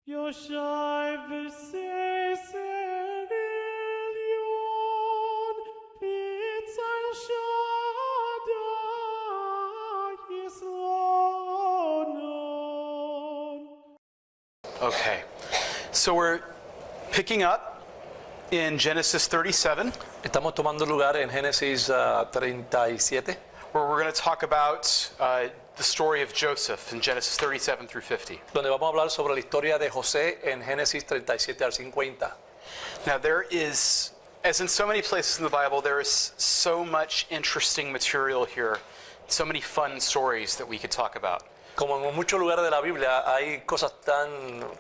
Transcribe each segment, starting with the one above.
Yoshai v'seis elyon, v'tzal Shaddai Yisronon. Okay, so we're picking up in Genesis 37, Estamos tomando lugar en Génesis 37, where we're going to talk about the story of Joseph in Genesis 37 through 50. donde vamos a hablar sobre la historia de José en Génesis 37 al 50. Now there is, as in so many places in the Bible, there is so much interesting material here, so many fun stories that we could talk about. Como en muchos lugares de la Biblia hay cosas tan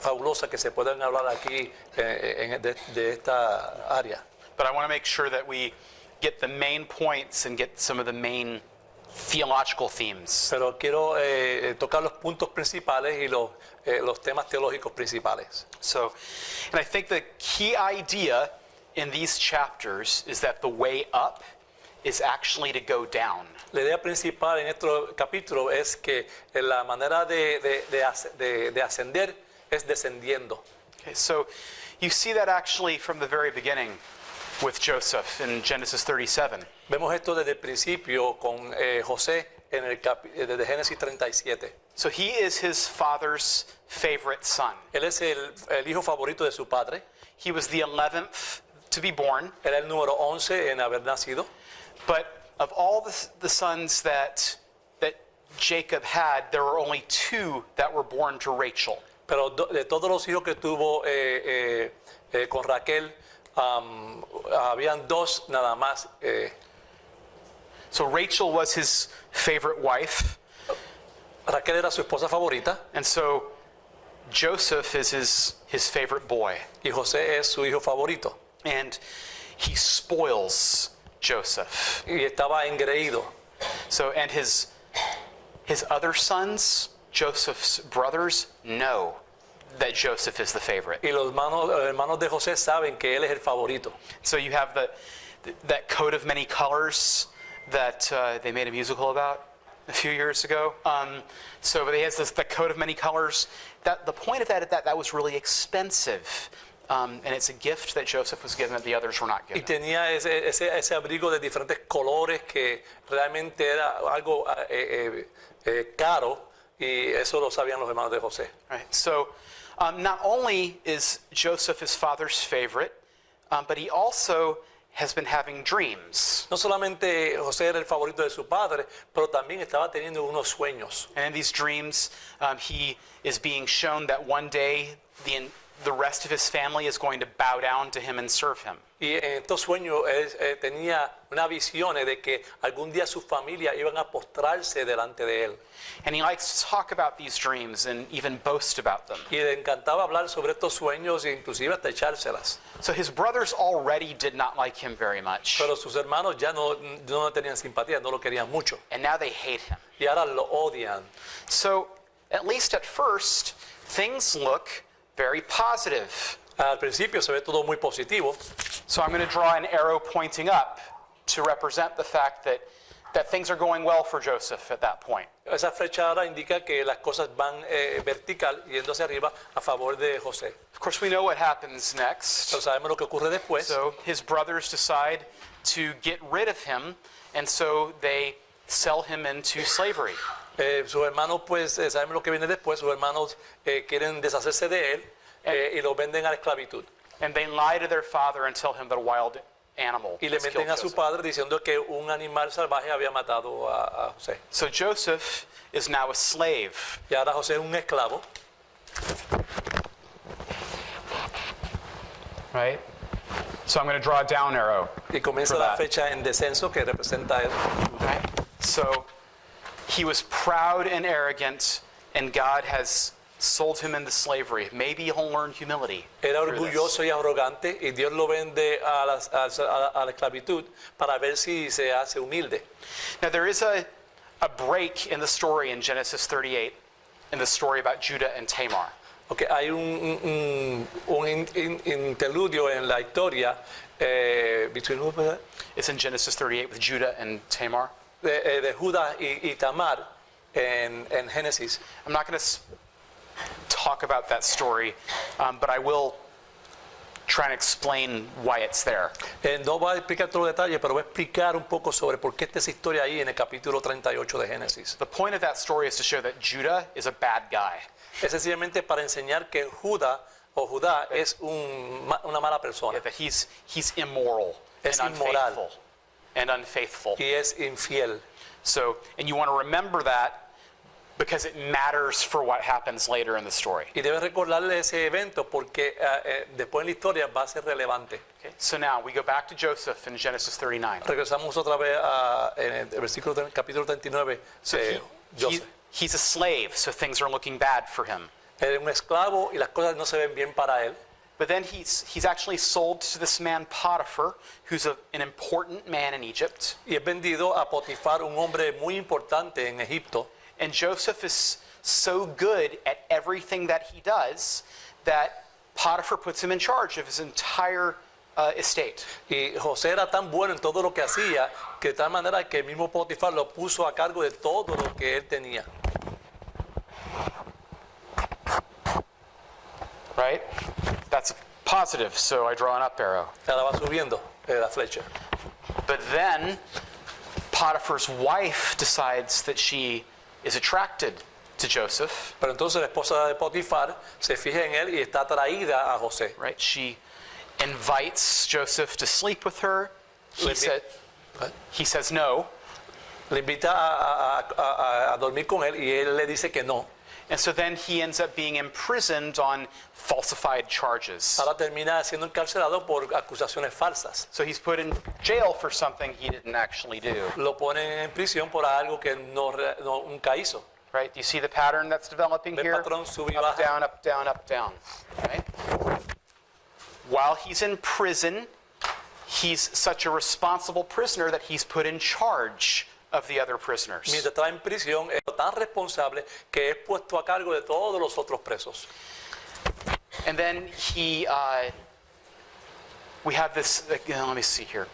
fabulosas que se pueden hablar aquí de esta área. But I want to make sure that we get the main points and get some of the main theological themes. Pero quiero tocar los puntos principales y los temas teológicos principales. So, and I think the key idea in these chapters is that the way up is actually to go down. La idea principal en este capítulo es que la manera de ascender es descendiendo. Okay, so you see that actually from the very beginning with Joseph in Genesis 37. Vemos esto desde el principio con José desde Génesis 37. So he is his father's favorite son. Él es el hijo favorito de su padre. He was the 11th to be born, Era el número 11 en haber nacido. but of all the sons that Jacob had, there were only 2 that were born to Rachel. Pero de todos los hijos que tuvo con Raquel, habían 2 nada más. So Rachel was his favorite wife, Raquel era su esposa favorita and so Joseph is his favorite boy. y José es su hijo favorito. And he spoils Joseph. Y estaba engreído. So, and his other sons, Joseph's brothers, know that Joseph is the favorite. Y los hermanos de José saben que él es el favorito. So you have that coat of many colors that they made a musical about a few years ago. So he has the coat of many colors. The point of that was really expensive. And it's a gift that Joseph was given that the others were not Y given. tenía ese abrigo de diferentes colores que realmente era algo caro, y eso lo sabían los hermanos de José. Right. So not only is Joseph his father's favorite, but he also has been having dreams. No solamente José era el favorito de su padre, pero también estaba teniendo unos sueños. And in these dreams, he is being shown that one day the rest of his family is going to bow down to him and serve him. Y en estos sueños él tenía una visión de que algún día su familia iban a postrarse delante de él. And he likes to talk about these dreams and even boast about them. Y le encantaba hablar sobre estos sueños e inclusive hasta echárselas. So his brothers already did not like him very much. Pero sus hermanos ya no tenían simpatía, no lo querían mucho. And now they hate him. Y ahora lo odian. So at least at first, things look very positive. Al principio se ve todo muy positivo. So I'm going to draw an arrow pointing up to represent the fact that things are going well for Joseph at that point. Esa flecha ahora indica que las cosas van vertical, yendo hacia arriba, a favor de José. Of course, we know what happens next. Pero sabemos lo que ocurre después. So his brothers decide to get rid of him, and so they sell him into slavery. Sus hermanos, pues, sabemos lo que viene después. Sus hermanos quieren deshacerse de él y lo venden a la esclavitud. And they lie to their father and tell him that a wild animal Y le has killed meten a su Joseph. padre diciendo que un animal salvaje había matado a José. So Joseph is now a slave. Y ahora José es un esclavo. Right? So I'm going to draw a down arrow. Y comienza For la that. fecha en descenso que representa él. Right? So he was proud and arrogant, and God has sold him into slavery. Maybe he'll learn humility. Era through this. orgulloso y arrogante y Dios lo vende a la esclavitud para ver si se hace humilde. Now there is a break in the story in Genesis 38, in the story about Judah and Tamar. Okay, hay un interludio en la historia between who was that? It's in Genesis 38 with Judah and Tamar. de Judá y Tamar en Génesis. I'm not going to talk talk about that story, but I will try and explain why it's there. No voy a explicar todos los detalles, pero voy a explicar un poco sobre por qué está esa historia ahí en el capítulo 38 de Génesis. The point of that story is to show that Judah is a bad guy. Es sencillamente para enseñar que Judá es una mala persona That he's immoral Es and inmoral. unfaithful. y es infiel. So, and you want to remember that because it matters for what happens later in the story. Y debes recordarle ese evento porque después en la historia va a ser relevante. Okay? So now we go back to Joseph in Genesis 39. Regresamos otra vez en el versículo capítulo 39 de Joseph. He's a slave, so things are looking bad for him. Él es un esclavo y las cosas no se ven bien para él. But then he's actually sold to this man Potiphar, who's an important man in Egypt. Y es vendido a Potifar, un hombre muy importante en Egipto. And Joseph is so good at everything that he does that Potiphar puts him in charge of his entire estate. Y José era tan bueno en todo lo que hacía que de tal manera que el mismo Potifar lo puso a cargo de todo lo que él tenía. Right? That's positive, so I draw an up arrow. Ahora va subiendo la flecha. But then Potiphar's wife decides that she is attracted to Joseph, Pero entonces la esposa de Potifar se fija en él y está atraída a José. right? She invites Joseph to sleep with her. He says no. Le invita a dormir con él y él le dice que no. And so then he ends up being imprisoned on falsified charges. Ahora termina siendo encarcelado por acusaciones falsas. So he's put in jail for something he didn't actually do. Lo ponen en prisión por algo que nunca hizo. Right? Do you see the pattern that's developing ¿Ve el here? patrón? Sube y Up, baja. down, up, down, up, down. Right? While he's in prison, he's such a responsible prisoner that he's put in charge of the other prisoners. Mientras está en prisión, es tan responsable que es puesto a cargo de todos los otros presos. And then we have this, let me see here.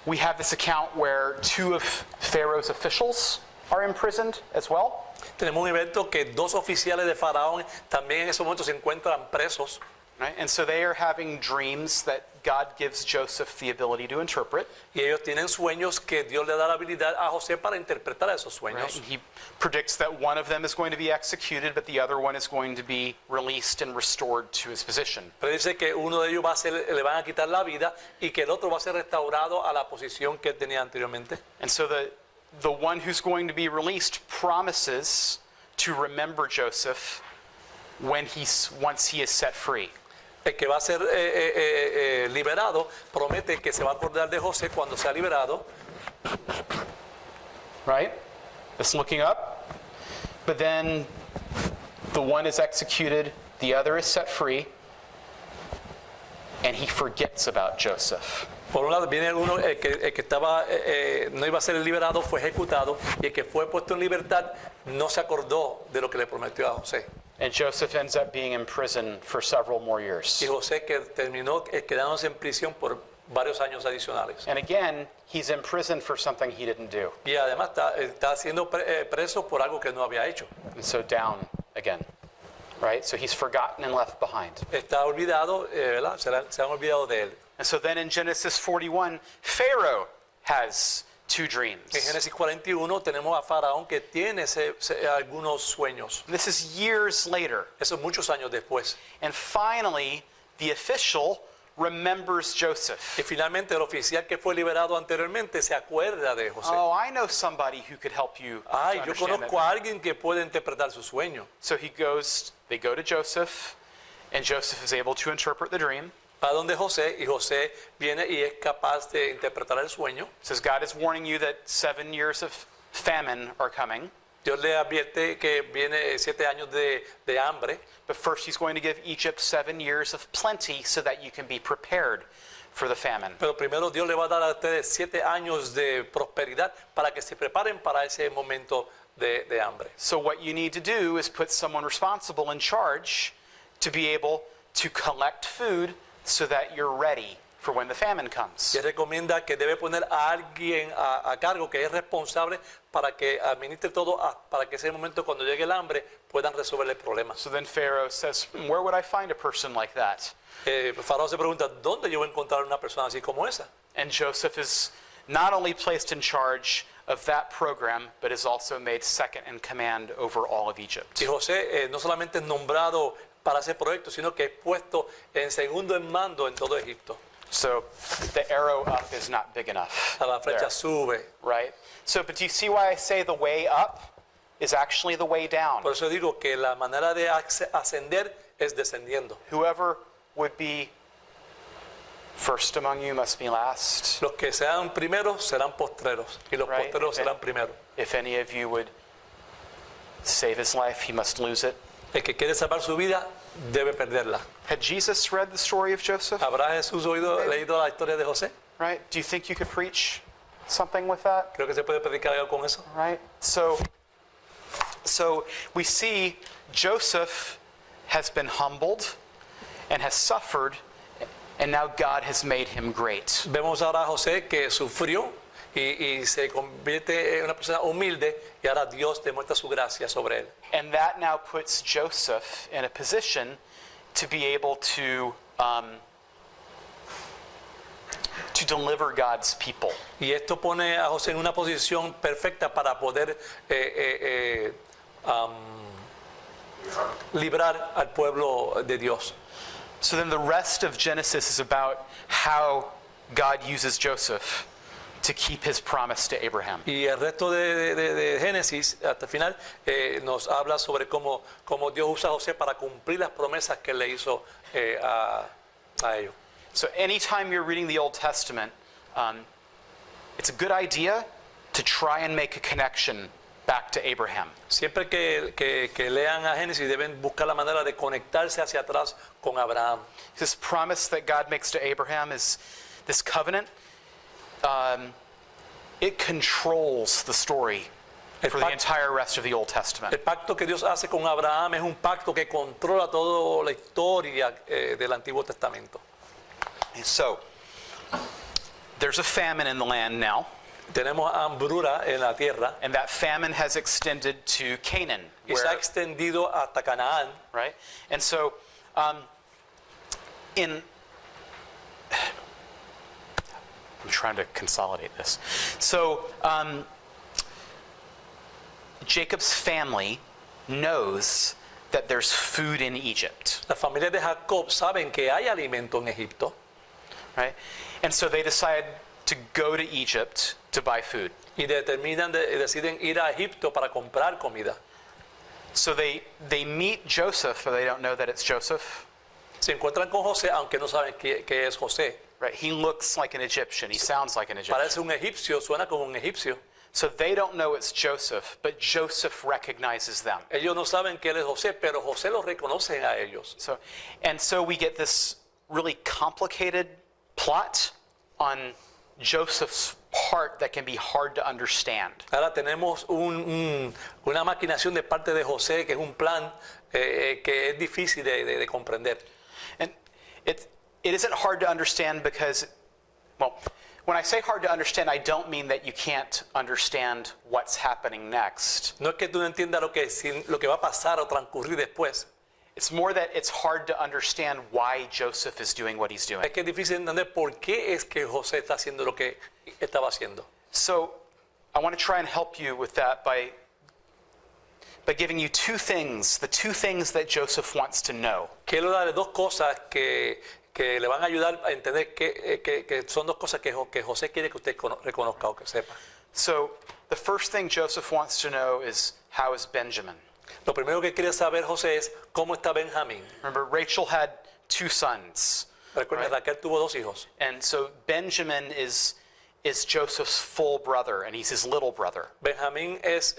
We have this account where two of Pharaoh's officials are imprisoned as well. Tenemos un evento que dos oficiales de Faraón también en ese momento se encuentran presos. Right? And so they are having dreams that God gives Joseph the ability to interpret. Y ellos tienen sueños que Dios le da la habilidad a José para interpretar esos Right? sueños. And he predicts that one of them is going to be executed, but the other one is going to be released and restored to his position. Pero dice que uno de ellos le van a quitar la vida y que el otro va a ser restaurado a la posición que él tenía anteriormente. And so the one who's going to be released promises to remember Joseph once he is set free. El que va a ser liberado promete que se va a acordar de José cuando sea liberado. Right? It's looking up. But then the one is executed, the other is set free, and he forgets about Joseph. Por un lado viene uno, el que estaba, no iba a ser liberado, fue ejecutado, y el que fue puesto en libertad no se acordó de lo que le prometió a José. And Joseph ends up being in prison for several more years. Y José que terminó quedándose en prisión por varios años adicionales. And again, he's in prison for something he didn't do. Y además está siendo preso por algo que no había hecho. And so down again. Right? So he's forgotten and left behind. Está olvidado, ¿verdad? Se han olvidado de él. And so then in Genesis 41, Pharaoh has two dreams. En Génesis 41 tenemos a Faraón que tiene algunos sueños. This is years later. Eso es muchos años después. And finally, the official remembers Joseph. Y finalmente el oficial que fue liberado anteriormente se acuerda de José. Oh, I know somebody who could help you. to Ay, yo understand conozco that. a alguien que puede interpretar su sueño. So they go to Joseph, and Joseph is able to interpret the dream. Va donde José y José viene y es capaz de interpretar el sueño. Says, God is warning you that 7 years of famine are coming. Dios le advierte que viene 7 años de hambre, But first, he's going to give Egypt 7 years of plenty so that you can be prepared for the famine. pero primero Dios le va a dar a ustedes 7 años de prosperidad para que se preparen para ese momento de hambre. So what you need to do is put someone responsible in charge to be able to collect food so that you're ready for when the famine comes. Y recomienda que debe poner a alguien a cargo que es responsable para que administre todo, para que ese momento cuando llegue el hambre puedan resolver el problema. So then Pharaoh says, where would I find a person like that? Faraón se pregunta, ¿dónde yo voy a encontrar una persona así como esa? And Joseph is not only placed in charge of that program, but is also made second in command over all of Egypt. Y José no solamente es nombrado para ese proyecto, sino que es puesto en segundo en mando en todo Egipto. So the arrow up is not big enough. A la flecha there, sube. right? So, but do you see why I say the way up is actually the way down? Por eso digo que la manera de ascender es descendiendo. Whoever would be first among you must be last. Los que sean primeros serán postreros y los Right. postreros serán primeros. If any of you would save his life, he must lose it. El que quiere salvar su vida debe perderla. Had Jesus read the story of Joseph? ¿Habrá Jesús leído la historia de José? Right? Do you think you could preach something with that? Creo que se puede predicar algo con eso. Right? So we see Joseph has been humbled and has suffered, and now God has made him great. Vemos ahora a José que sufrió y se convierte en una persona humilde y ahora Dios demuestra su gracia sobre él. And that now puts Joseph in a position to be able to deliver God's people. Y esto pone a José en una posición perfecta para poder librar al pueblo de Dios. So then the rest of Genesis is about how God uses Joseph to keep his promise to Abraham. Y el resto de Génesis, hasta el final, nos habla sobre cómo Dios usa a José para cumplir las promesas que le hizo a ellos. So anytime you're reading the Old Testament, it's a good idea to try and make a connection back to Abraham. Siempre que lean a Génesis deben buscar la manera de conectarse hacia atrás con Abraham. This promise that God makes to Abraham is this covenant. It controls the story for the entire rest of the Old Testament. El pacto que Dios hace con Abraham es un pacto que controla toda la historia del Antiguo Testamento. So, there's a famine in the land now, Tenemos hambruna en la tierra and that famine has extended to Canaan. y se ha extendido hasta Canaán. Right? And so, I'm trying to consolidate this. So, Jacob's family knows that there's food in Egypt, La familia de Jacob saben que hay alimento en Egipto right? And so they decide to go to Egypt to buy food. y deciden ir a Egipto para comprar comida. So they meet Joseph, but they don't know that it's Joseph. Se encuentran con José, aunque no saben que es José. Right? He looks like an Egyptian. He sounds like an Egyptian. Parece un egipcio, suena como un egipcio. So they don't know it's Joseph, but Joseph recognizes them. Ellos no saben que él es José, pero José los reconoce a ellos. So we get this really complicated plot on Joseph's part that can be hard to understand. Ahora tenemos una maquinación de parte de José, que es un plan que es difícil de comprender. And it isn't hard to understand because, well, when I say hard to understand, I don't mean that you can't understand what's happening next. No es que tú no entiendas lo que va a pasar o transcurrir después. It's more that it's hard to understand why Joseph is doing what he's doing. Es que es difícil entender por qué es que José está haciendo lo que estaba haciendo. So I want to try and help you with that by giving you two things, the two things that Joseph wants to know. Quiero darle dos cosas que le van a ayudar a entender que son dos cosas que José quiere que usted reconozca o que sepa. So the first thing Joseph wants to know is, how is Benjamin? Lo primero que quiere saber José es cómo está Benjamín. Remember, Rachel had two sons. Recuerda, Raquel tuvo dos hijos. And so Benjamin is Joseph's full brother, and he's his little brother. Benjamín es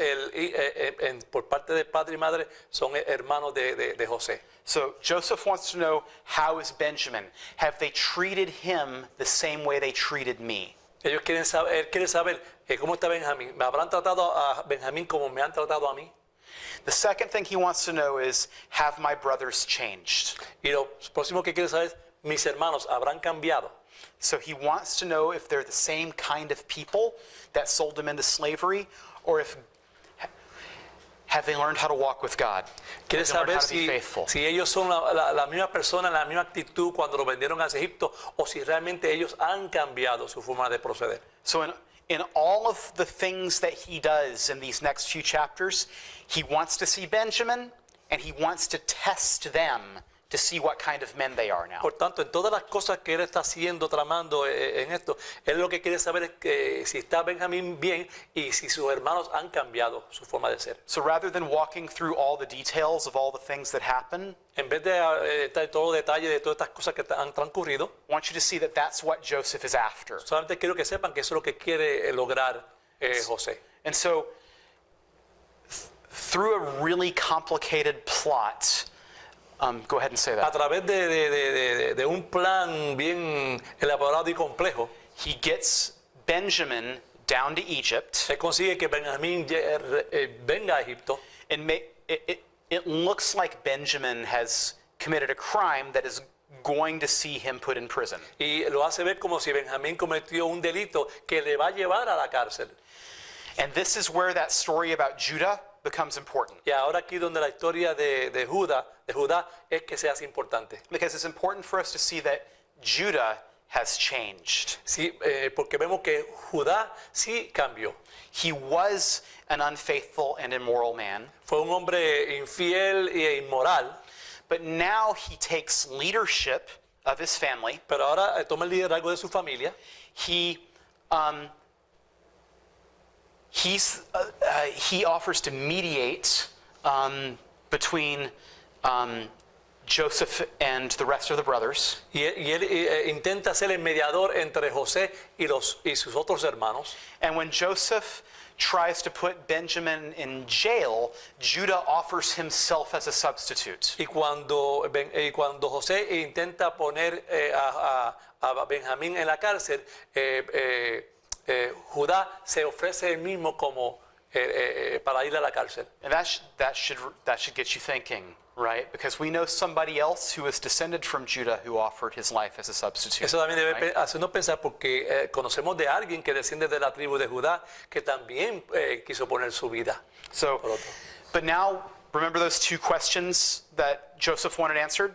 por parte de padre y madre, son hermanos de José. So Joseph wants to know, how is Benjamin? Have they treated him the same way they treated me? Él quiere saber cómo está Benjamín. ¿Me habrán tratado a Benjamín como me han tratado a mí? The second thing he wants to know is, have my brothers changed? Y lo próximo que quiere saber es, mis hermanos habrán cambiado. So he wants to know if they're the same kind of people that sold him into slavery, or if have they learned how to walk with God? Quiere Have they learned saber how to be si, faithful? si ellos son la misma persona, la misma actitud cuando lo vendieron a Egipto, o si realmente ellos han cambiado su forma de proceder. So in all of the things that he does in these next few chapters, he wants to see Benjamin, and he wants to test them to see what kind of men they are now. Por tanto, en todas las cosas que él está haciendo, tramando en esto, él lo que quiere saber es que si está Benjamín bien y si sus hermanos han cambiado su forma de ser. So rather than walking through all the details of all the things that happen, En vez de estar todo detalle de todas estas cosas que han transcurrido, I want you to see that that's what Joseph is after. solamente quiero que sepan que eso es lo que quiere lograr José. And so through a really complicated plot, go ahead and say A that. través de un plan bien elaborado y complejo, He gets Benjamin down to Egypt. se consigue que Benjamín venga a Egipto. It looks like Benjamin has committed a crime that is going to see him put in prison. Y lo hace ver como si Benjamín cometió un delito que le va a llevar a la cárcel. And this is where that story about Judah becomes important. Y ahora aquí donde la historia de Judá es que se hace importante. Because it's important for us to see that Judah has changed. Sí, porque vemos que Judá sí cambió. He was an unfaithful and immoral man, Fue un hombre infiel e inmoral, but now he takes leadership of his family. pero ahora toma el liderazgo de su familia. He offers to mediate between Joseph and the rest of the brothers. Y él intenta ser el mediador entre José y sus otros hermanos. And when Joseph tries to put Benjamin in jail, Judah offers himself as a substitute. Y cuando José intenta poner a Benjamín en la cárcel, Judá se ofrece él mismo como para ir a la cárcel. And that should get you thinking, right? Because we know somebody else who is descended from Judah who offered his life as a substitute. Eso también debe right? hacernos pensar porque conocemos de alguien que desciende de la tribu de Judá que también quiso poner su vida. So, por otro. but now remember those two questions that Joseph wanted answered?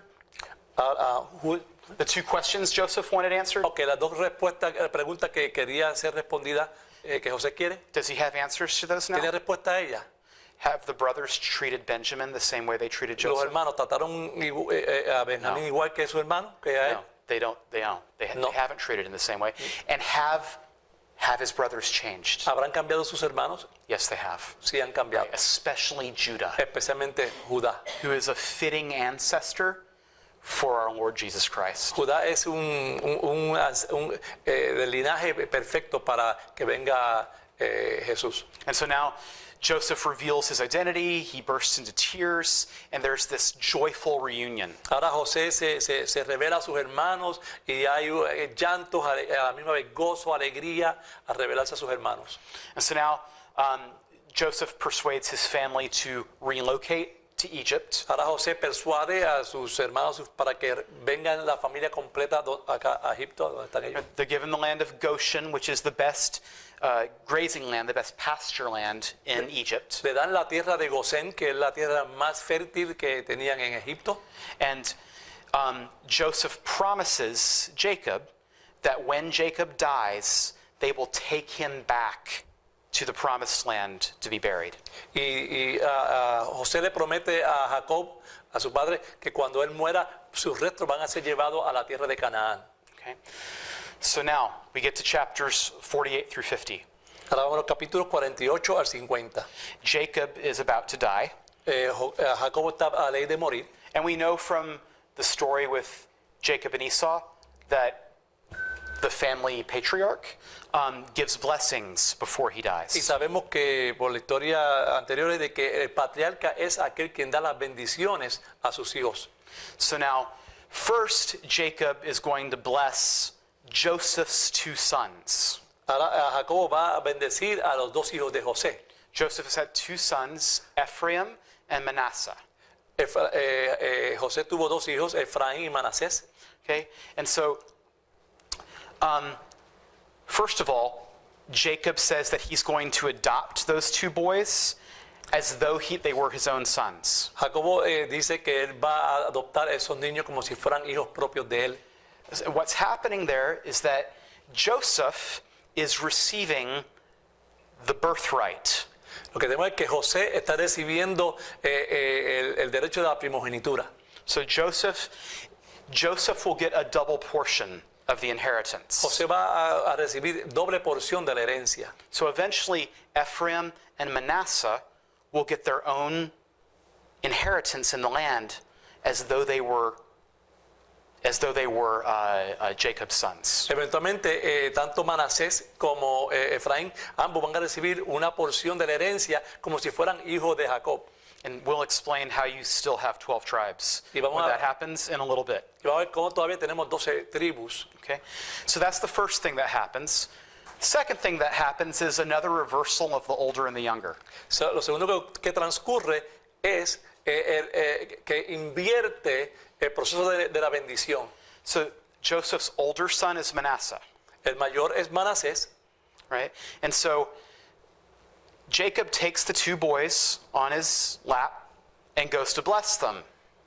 The two questions Joseph wanted answered? Ok, las dos preguntas que quería ser respondida que José quiere. Does he have answers to those now? ¿Tiene respuesta a ella? Have the brothers treated Benjamin the same way they treated Los Joseph? hermanos trataron a Benjamín No. igual que su hermano, que a él. No, they don't. No. They haven't treated in the same way. And have his brothers changed? ¿Habrán cambiado sus hermanos? Yes, they have. Sí, han cambiado. Especially Judah, Especialmente Judá. who is a fitting ancestor for our Lord Jesus Christ. Judá es del linaje perfecto para que venga Jesús. And so now Joseph reveals his identity, he bursts into tears, and there's this joyful reunion. Ahora José se revela a sus hermanos y hay llantos, a la misma vez gozo, alegría a revelarse a sus hermanos. And so now Joseph persuades his family to relocate to Egypt. Ahora José persuade a sus hermanos para que vengan la familia completa acá a Egipto, donde están ellos. They're given the land of Goshen, which is the best grazing land, the best pasture land in Egypt. Le dan la tierra de Gosén, que es la tierra más fértil que tenían en Egipto. And Joseph promises Jacob that when Jacob dies, they will take him back to the promised land to be buried. Y José le promete a Jacob, a su padre, que cuando él muera, sus restos van a ser llevados a la tierra de Canaán. Okay? So now we get to chapters 48 through 50. Ahora vamos a los capítulos 48 al 50. Jacob is about to die, Jacob está a ley de morir. and we know from the story with Jacob and Esau that the family patriarch gives blessings before he Y dies. sabemos que por la historia anterior es de que el patriarca es aquel quien da las bendiciones a sus hijos. So now, first, Jacob is going to bless Joseph's two sons. Ahora Jacob va a bendecir a los dos hijos de José. Joseph has had two sons, Ephraim and Manasseh. José tuvo dos hijos, Efraín y Manasés. Okay? And so First of all, Jacob says that he's going to adopt those two boys as though they were his own sons. Jacobo dice que él va a adoptar a esos niños como si fueran hijos propios de él. What's happening there is that Joseph is receiving the birthright. Lo que tenemos es que José está recibiendo el derecho de la primogenitura. So Joseph will get a double portion of the inheritance. José va a recibir doble porción de la herencia. So eventually Ephraim and Manasseh will get their own inheritance in the land as though they were Jacob's sons. Eventualmente, tanto Manasés como Efraín, ambos van a recibir una porción de la herencia como si fueran hijos de Jacob. And we'll explain how you still have 12 tribes Y when vamos a- that happens in a little bit. Y vamos a ver cómo todavía tenemos 12 tribus. Okay? So that's the first thing that happens. Second thing that happens is another reversal of the older and the younger. So, lo segundo que transcurre es que invierte el proceso de la bendición. So Joseph's older son is Manasseh, El mayor es Manasés, right? And so Jacob takes the two boys on his lap and goes to bless them.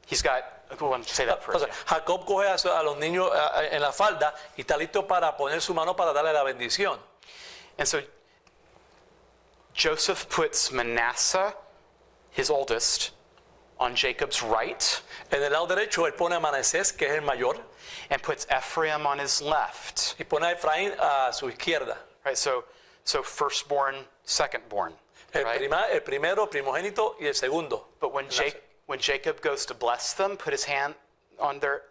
He's got, go on, say that o first. sea, Jacob coge a los niños en la falda y está listo para poner su mano para darle la bendición. And so Joseph puts Manasseh, his oldest, on Jacob's right En el lado derecho él pone a Manasés, que es el mayor, and puts Ephraim on his left. y pone a Efraín a su izquierda. Right? So firstborn, secondborn. El, Right? el primero, primogénito, y el segundo. But when Jacob goes to bless them, put his hands on their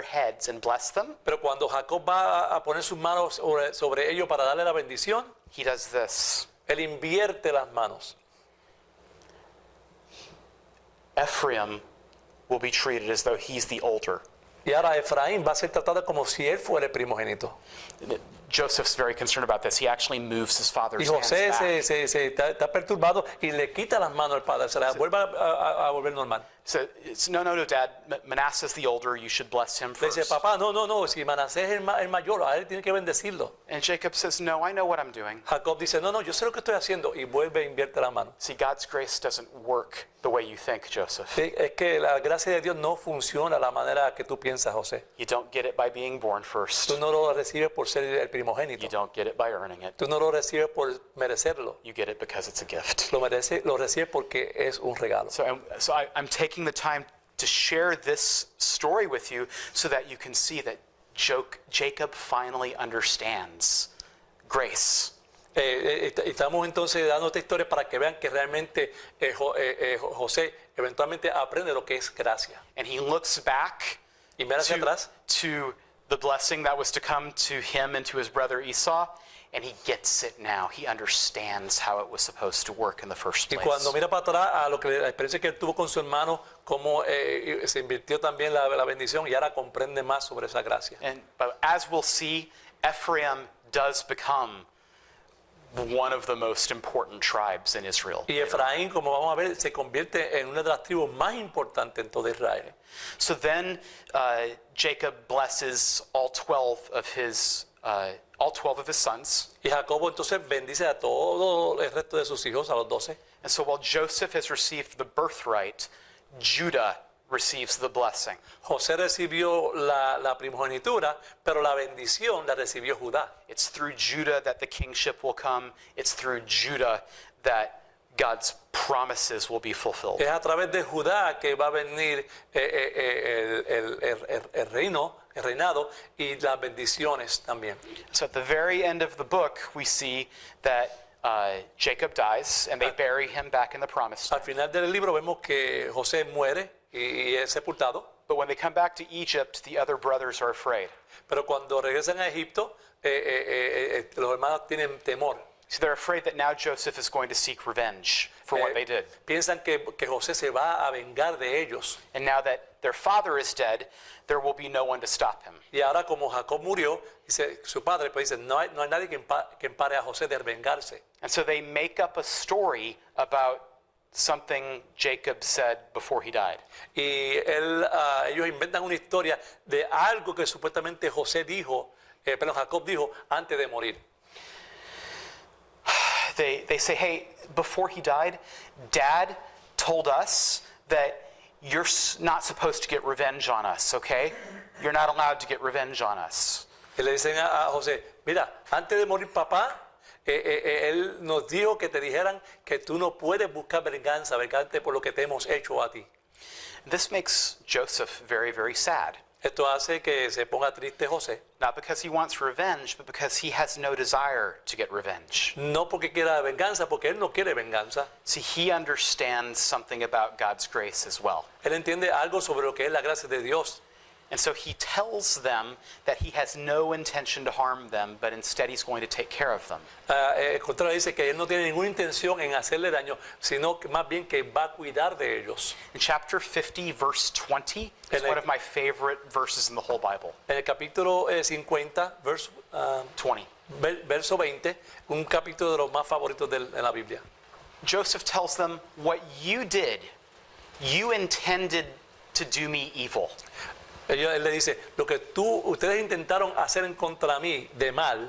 heads and bless them, Pero cuando Jacob va a poner sus manos sobre ellos para darle la bendición, he does this. él invierte las manos. Ephraim will be treated as though he's the older. Y ahora Efraín va a ser tratado como si él fuera el primogénito. Joseph's very concerned about this. He actually moves his Y father's hands José back. está perturbado y le quita las manos al padre, se las vuelve a volver normal. So it's, no, Dad. Manasseh's the older. You should bless him Le dice, first. papá, no, si Manasés es el mayor, a él tiene que bendecirlo. And Jacob says, no, I know what I'm doing. Jacob dice, no, yo sé lo que estoy haciendo, y vuelve e invierte la mano. See, God's grace doesn't work the way you think, Joseph. Sí, es que la gracia de Dios no funciona de la manera que tú piensas, José. You don't get it by being born first. Tú no lo recibes por ser el You primogénito. don't get it by earning it. Tú no lo recibes por merecerlo. You get it because it's a gift. Lo recibes porque es un regalo. So I'm taking the time to share this story with you so that you can see that Jacob finally understands grace. Estamos entonces dando esta historia para que vean que realmente José eventualmente aprende lo que es gracia. And he looks back Y mira hacia atrás to the blessing that was to come to him and to his brother Esau, and he gets it now. He understands how it was supposed to work in the first y place. cuando mira para atrás a lo que la experiencia que él tuvo con su hermano, cómo se invirtió también la bendición y ahora comprende más sobre esa gracia. But as we'll see, Ephraim does become one of the most important tribes in Israel. Y Efraín, como vamos a ver, se convierte en una de las tribus más importantes en todo Israel. So then Jacob blesses all 12 of his sons. Y Jacobo entonces bendice a todo el resto de sus hijos, a los 12. And so while Joseph has received the birthright, Judah receives the blessing. José recibió la primogenitura, pero la bendición la recibió Judá. It's through Judah that the kingship will come. It's through Judah that God's promises will be fulfilled. Es a través de Judá que va a venir el reinado y las bendiciones también. So at the very end of the book, we see that Jacob dies and they bury him back in the promised Al land. final del libro vemos que José muere y es sepultado, But when they come back to Egypt, the other brothers are afraid. pero cuando regresan a Egipto, los hermanos tienen temor. So they're afraid that now Joseph is going to seek revenge for what they did. Piensan que José se va a vengar de ellos. And now that their father is dead, there will be no one to stop him. Y ahora como Jacob murió, dice su padre, pues dice, no hay nadie que empare a José de vengarse. And so they make up a story about something Jacob said before he died. Y ellos inventan una historia de algo que supuestamente José dijo Jacob dijo antes de morir. They say, hey, before he died, Dad told us that you're not supposed to get revenge on us, okay? You're not allowed to get revenge on us. Y le dicen a José, mira, antes de morir papá, él nos dijo que te dijeran que tú no puedes buscar venganza por lo que te hemos hecho a ti. This makes Joseph very, very sad. Esto hace que se ponga triste José. Not because he wants revenge, but because he has no desire to get revenge. No porque quiera venganza, porque él no quiere venganza. See, he understands something about God's grace as well. Él entiende algo sobre lo que es la gracia de Dios. And so he tells them that he has no intention to harm them, but instead he's going to take care of them. El contrario dice que él no tiene ninguna intención en hacerle daño, sino que más bien que va a cuidar de ellos. In chapter 50, verse 20, is one of my favorite verses in the whole Bible. En el capítulo 50, verso 20. Verso 20, un capítulo de los más favoritos de la Biblia. Joseph tells them, what you did, you intended to do me evil. Él le dice, lo que ustedes intentaron hacer en contra mí de mal,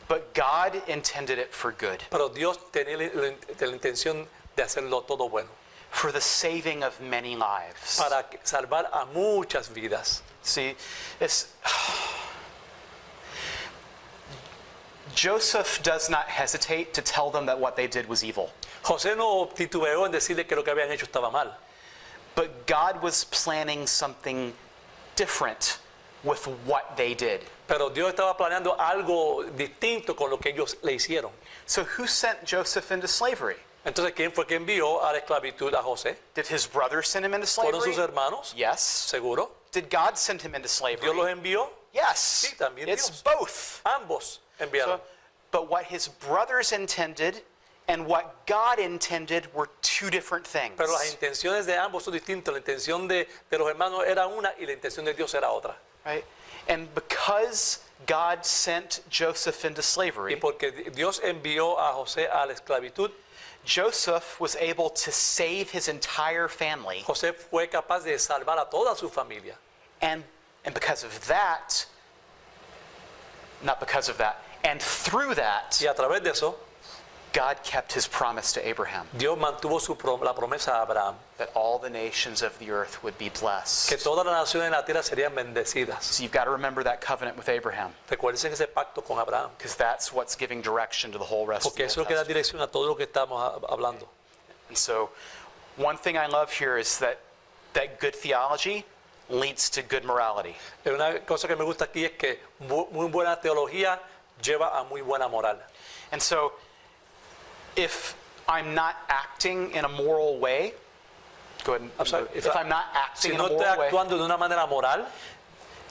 but God intended it for good, pero Dios tenía la intención de hacerlo todo bueno, for the saving of many lives. para salvar a muchas vidas. See, Joseph does not hesitate to tell them that what they did was evil. José no titubeó en decirle que lo que habían hecho estaba mal, But God was planning something different with what they did. pero Dios estaba planeando algo distinto con lo que ellos le hicieron. So who sent Joseph into slavery? Entonces, ¿quién fue que envió a la esclavitud a José? Did his brothers send him into ¿Fueron slavery? sus hermanos? Yes. Seguro. Did God send him into slavery? ¿Dios los envió? Yes. Sí, también It's Dios. both. Ambos enviaron. So, but what his brothers intended and what God intended were two different things. Pero las intenciones de ambos son distintas. La intención de los hermanos era una y la intención de Dios era otra. Right? And because God sent Joseph into Y slavery, porque Dios envió a José a la esclavitud, Joseph was able to save his entire family. José fue capaz de salvar a toda su familia. And because of that, not because of that, and through that, Y a través de eso, God kept his promise to Abraham Dios mantuvo la promesa a Abraham, that all the nations of the earth would be que blessed. todas las naciones en la tierra serían bendecidas. So you've got to remember that covenant with Abraham, Recuerden ese pacto con Abraham, because that's what's giving direction to the whole rest of porque the eso es Old lo que da Testament. dirección a todo lo que estamos hablando. And so one thing I love here is that good theology leads to good morality. Una cosa que me gusta aquí es que muy buena teología lleva a muy buena moral. And so if I'm not acting in a moral way, go ahead. I'm sorry, If I'm not acting Si in no a estoy moral way, actuando de una manera moral,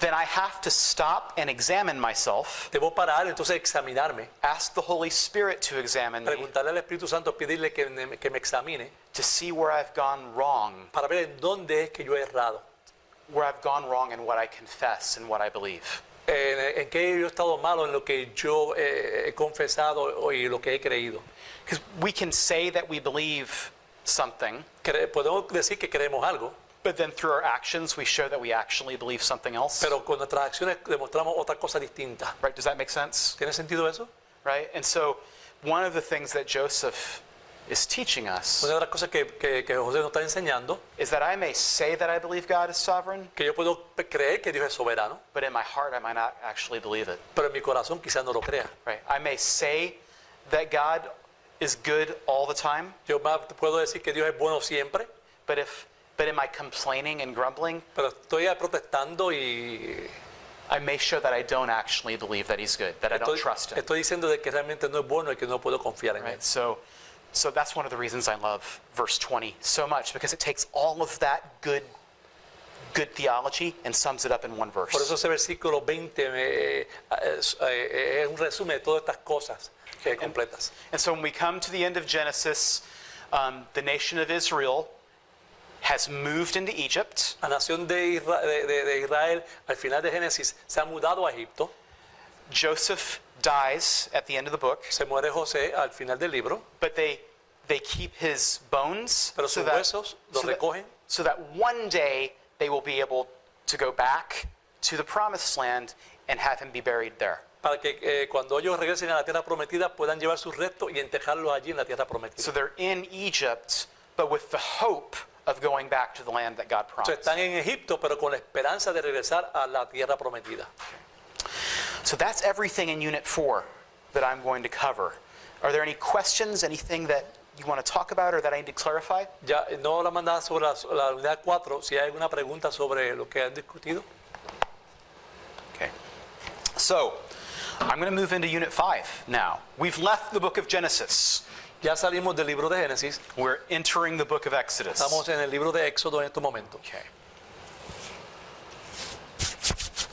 then I have to stop and examine myself, debo parar, entonces examinarme, ask the Holy Spirit to examine me, preguntarle al Espíritu Santo, pedirle que me examine to see where I've gone wrong, para ver en dónde es que yo he errado, where I've gone wrong in what I confess and what I believe. en qué yo he estado malo, en lo que yo he confesado y lo que he creído. Because we can say that we believe something, Podemos decir que creemos algo, but then through our actions we show that we actually believe something else. pero con nuestras acciones demostramos otra cosa distinta. Right? Does that make sense? ¿Tiene sentido eso? Right? And so one of the things that Joseph is teaching us Una de las cosas que José nos está enseñando, is that I may say that I believe God is sovereign, que yo puedo creer que Dios es soberano, but in my heart I might not actually believe it. pero en mi corazón quizás no lo crea. Right? I may say that God is good all the time, Yo más puedo decir que Dios es bueno siempre, but in my complaining and grumbling, pero estoy protestando y I may show that I don't actually believe that He's good, that I don't trust Him. estoy diciendo de que realmente no es bueno y que no puedo confiar en él. Right? So that's one of the reasons I love verse 20 so much, because it takes all of that good theology and sums it up in one verse. Por eso ese versículo 20 es un resumen de todas estas cosas completas. And so when we come to the end of Genesis, the nation of Israel has moved into Egypt. La nación de Israel al final de Génesis se ha mudado a Egipto. Joseph dies at the end of the book, Se muere José al final del libro, but they keep his bones pero sus huesos los recogen so that one day they will be able to go back to the promised land and have him be buried there. para que cuando ellos regresen a la tierra prometida puedan llevar sus restos y enterrarlos allí en la tierra prometida. So they're in Egypt, but with the hope of going back to the land that God Entonces, promised. están en Egipto, pero con la esperanza de regresar a la tierra prometida. So that's everything in Unit 4 that I'm going to cover. Are there any questions, anything that you want to talk about or that I need to clarify? Ya no la mandaba sobre la unidad 4, si hay alguna pregunta sobre lo que han discutido. Okay. So, I'm going to move into Unit 5 now. We've left the book of Genesis. Ya salimos del libro de Génesis, We're entering the book of Exodus. estamos en el libro de Éxodo en estos momentos. Okay.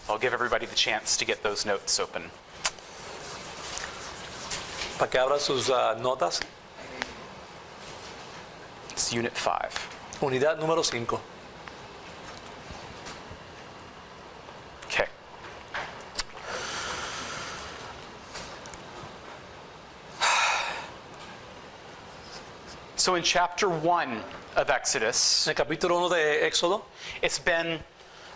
I'll give everybody the chance to get those notes open. Para que abran sus notas, It's Unit 5. unidad número 5. Okay. So in chapter 1 of Exodus, En el capítulo 1 de Éxodo, it's been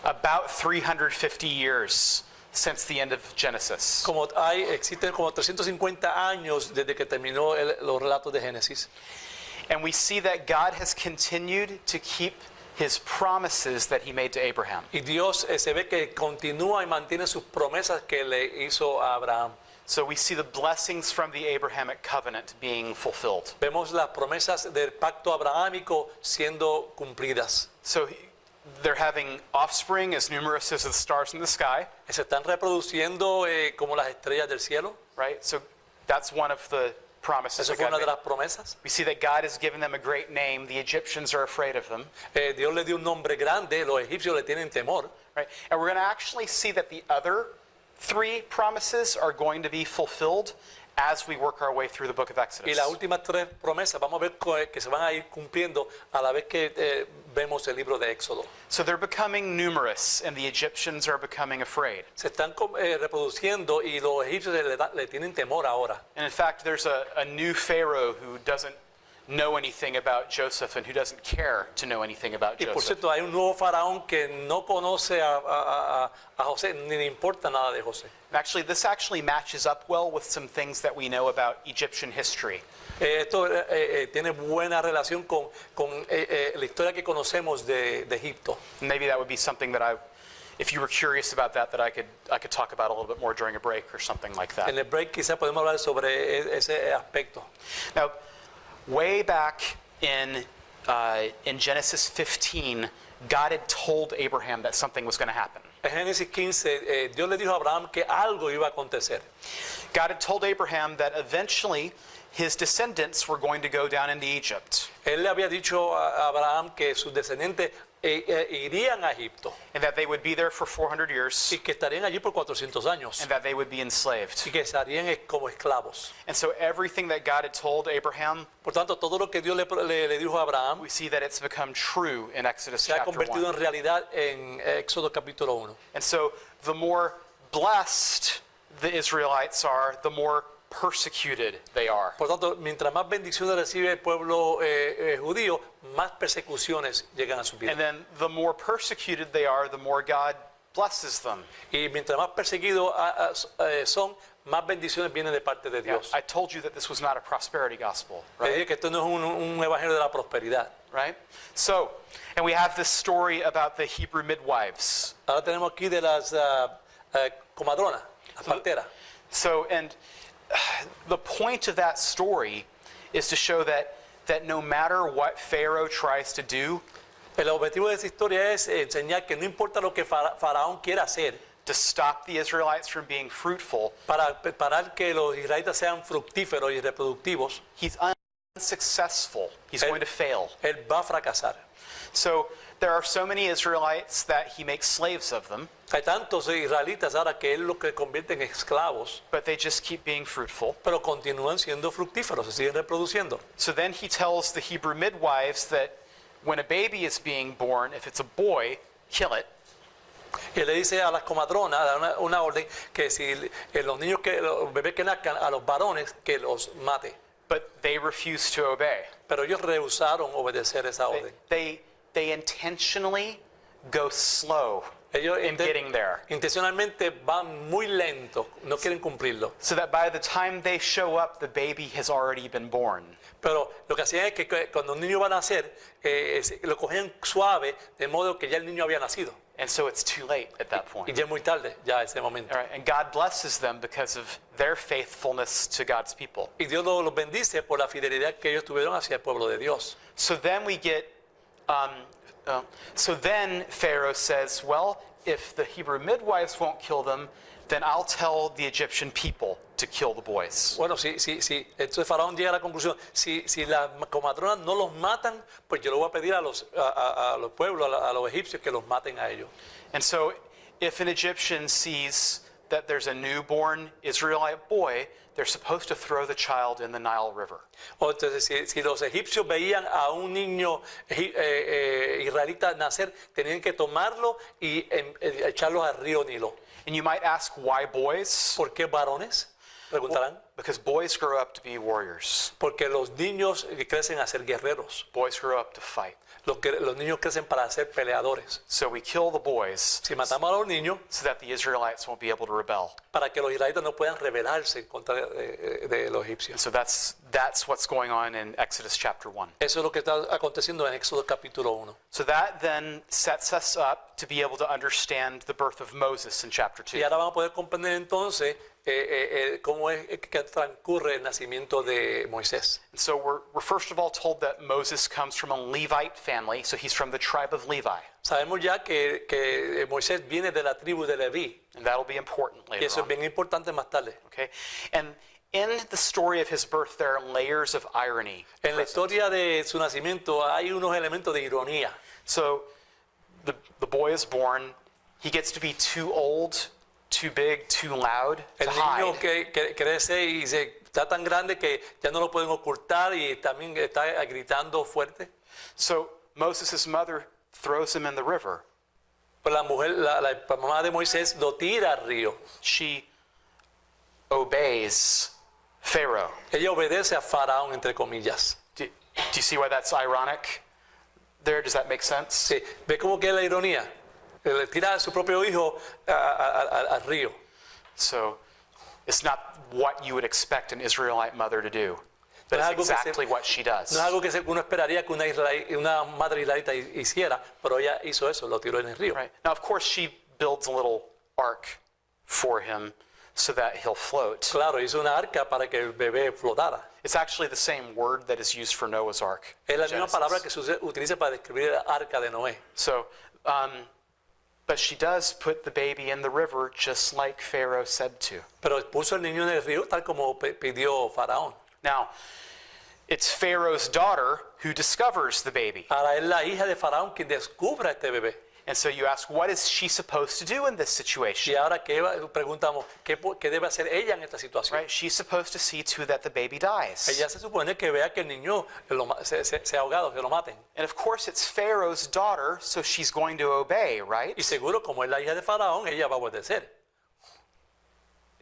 about 350 years since the end of Genesis. existen como 350 años desde que terminó los relatos de Génesis. And we see that God has continued to keep his promises that he made to Abraham. Y Dios se ve que continúa y mantiene sus promesas que le hizo a Abraham. So we see the blessings from the Abrahamic covenant being fulfilled. Vemos las promesas del pacto abrahámico siendo cumplidas. So they're having offspring as numerous as the stars in the sky, Se están reproduciendo como las estrellas del cielo. right? So that's one of the promises Esa that fue God una de made. las promesas. We see that God has given them a great name. The Egyptians are afraid of them, Dios le dio un nombre grande, los egipcios le tienen temor. right? And we're going to actually see that the other 3 promises are going to be fulfilled as we work our way through the book of Y Exodus. las últimas 3 promesas vamos a ver que se van a ir cumpliendo a la vez que vemos el libro de Éxodo. So they're becoming numerous, and the Egyptians are becoming afraid. Se están reproduciendo y los egipcios le tienen temor ahora. And in fact, there's a new Pharaoh who doesn't know anything about Joseph and who doesn't care to know anything about Y por Joseph. cierto, hay un nuevo faraón que no conoce a José, ni le importa nada de José. And actually, this actually matches up well with some things that we know about Egyptian history. Esto tiene buena relación con la historia que conocemos de Egipto. Maybe that would be something that if you were curious about that I could talk about a little bit more during a break or something like that. En el break quizás podemos hablar sobre ese aspecto. Now, way back in Genesis 15, God had told Abraham that something was going to happen. En Génesis 15, Dios le dijo a Abraham que algo iba a acontecer. God had told Abraham that eventually his descendants were going to go down into Egypt, Él le había dicho a Abraham que sus descendientes irían a Egipto and that they would be there for 400 years, y que estarían allí por 400 años and that they would be enslaved. y que estarían como esclavos. And so everything that God had told Abraham, Por tanto, todo lo que Dios le dijo a Abraham we see that it's become true in Exodus se ha chapter convertido 1. en realidad en Éxodo capítulo 1. And so the more blessed the Israelites are, the more persecuted they are. Por tanto, mientras más bendiciones recibe el pueblo judío, más persecuciones llegan a su vida. And then the more persecuted they are, the more God blesses them. Y mientras más perseguidos son, más bendiciones vienen de parte de Dios. I told you that this was not a prosperity gospel, Le right? dije que esto no es un evangelio de la prosperidad. Right? So, and we have this story about the Hebrew midwives. Ahora tenemos aquí de las comadronas, las parteras. So, and the point of that story is to show that no matter what Pharaoh tries to do El objetivo de esta historia es enseñar que no importa lo que Faraón quiera hacer to stop the Israelites from being fruitful, para parar que los israelitas sean fructíferos y reproductivos, he's unsuccessful. He's going to fail. él va a fracasar. So there are so many Israelites that he makes slaves of them, Hay tantos israelitas ahora que él los que convierte en esclavos, but they just keep being fruitful. pero continúan siendo fructíferos, se siguen reproduciendo. So then he tells the Hebrew midwives that when a baby is being born, if it's a boy, kill it. Y le dice a las comadronas, da una orden, que si los bebés que nazcan, a los varones, que los mate. But they refuse to obey. Pero ellos rehusaron obedecer esa orden. They intentionally go slow Ellos in getting there. intencionalmente van muy lento, no quieren cumplirlo. So that by the time they show up, the baby has already been born. Pero lo que hacían es que cuando un niño va a nacer, lo cogían suave, de modo que ya el niño había nacido. And so it's too late at that Y point. ya es muy tarde, ya ese momento. All right, and God blesses them because of their faithfulness to God's people. Y Dios los bendice por la fidelidad que ellos tuvieron hacia el pueblo de Dios. So then we get, so then Pharaoh says, well, if the Hebrew midwives won't kill them, then I'll tell the Egyptian people to kill the boys. Bueno, sí. Entonces Faraón llega a la conclusión, si las comadronas no los matan, pues yo le voy a pedir a los pueblos, a los egipcios, que los maten a ellos. And so if an Egyptian sees that there's a newborn Israelite boy, they're supposed to throw the child in the Nile River. O entonces, si los egipcios veían a un niño israelita nacer, tenían que tomarlo y echarlo al río Nilo. And you might ask, why boys? ¿Por qué varones? Preguntarán. Because boys grow up to be warriors. Porque los niños crecen a ser guerreros. Boys grow up to fight. Los niños crecen para ser peleadores. So we kill the boys Si matamos a los niños, so that the Israelites won't be able to rebel. para que los israelitas no puedan rebelarse en contra de los And egipcios. so that's what's going on in Exodus chapter 1. Eso es lo que está aconteciendo en Éxodo capítulo 1. So that then sets us up to be able to understand the birth of Moses in chapter 2. Y ahora vamos a poder comprender entonces cómo es que transcurre el nacimiento de Moisés. And so we're first of all told that Moses comes from a Levite family, so he's from the tribe of Levi. Sabemos ya que Moisés viene de la tribu de Leví, And that'll be important y later eso es on. bien importante más tarde. Okay? And in the story of his birth, there are layers of irony. En la historia de su nacimiento hay unos elementos de ironía. So the boy is born, he gets to be too old, too big, too loud El to niño hide. que crece y está tan grande que ya no lo pueden ocultar y también está gritando fuerte. So Moses' mother throws him in the river. Pues la mujer, la mamá de Moisés lo tira al río. She obeys Pharaoh. Ella obedece a Faraón, entre comillas. Do you see why that's ironic there? Does that make sense? Sí. ¿Ve cómo que es la ironía? Le tira a su propio hijo al río. So it's not what you would expect an Israelite mother to do. But No es it's algo que exactly what she does. No es algo que uno esperaría que una madre israelita hiciera, pero ella hizo eso, lo tiró en el río. Right. Now, of course, she builds a little ark for him so that he'll float. Claro, hizo una arca para que el bebé flotara. It's actually the same word that is used for Noah's Ark. Es la in misma Genesis. palabra que se utiliza para describir el arca de Noé. So, but she does put the baby in the river just like Pharaoh said to. Pero puso el niño en el río tal como pidió Faraón. Now, it's Pharaoh's daughter who discovers the baby. Ahora es la hija de Faraón quien descubre a este bebé. And so you ask, what is she supposed to do in this situation? Y ahora preguntamos, ¿qué debe hacer ella en esta situación? Right? She's supposed to see to that the baby dies. Ella se supone que vea que el niño se ha ahogado, que lo maten. And of course, it's Pharaoh's daughter, so she's going to obey, right? Y seguro, como es la hija de Faraón, ella va a obedecer.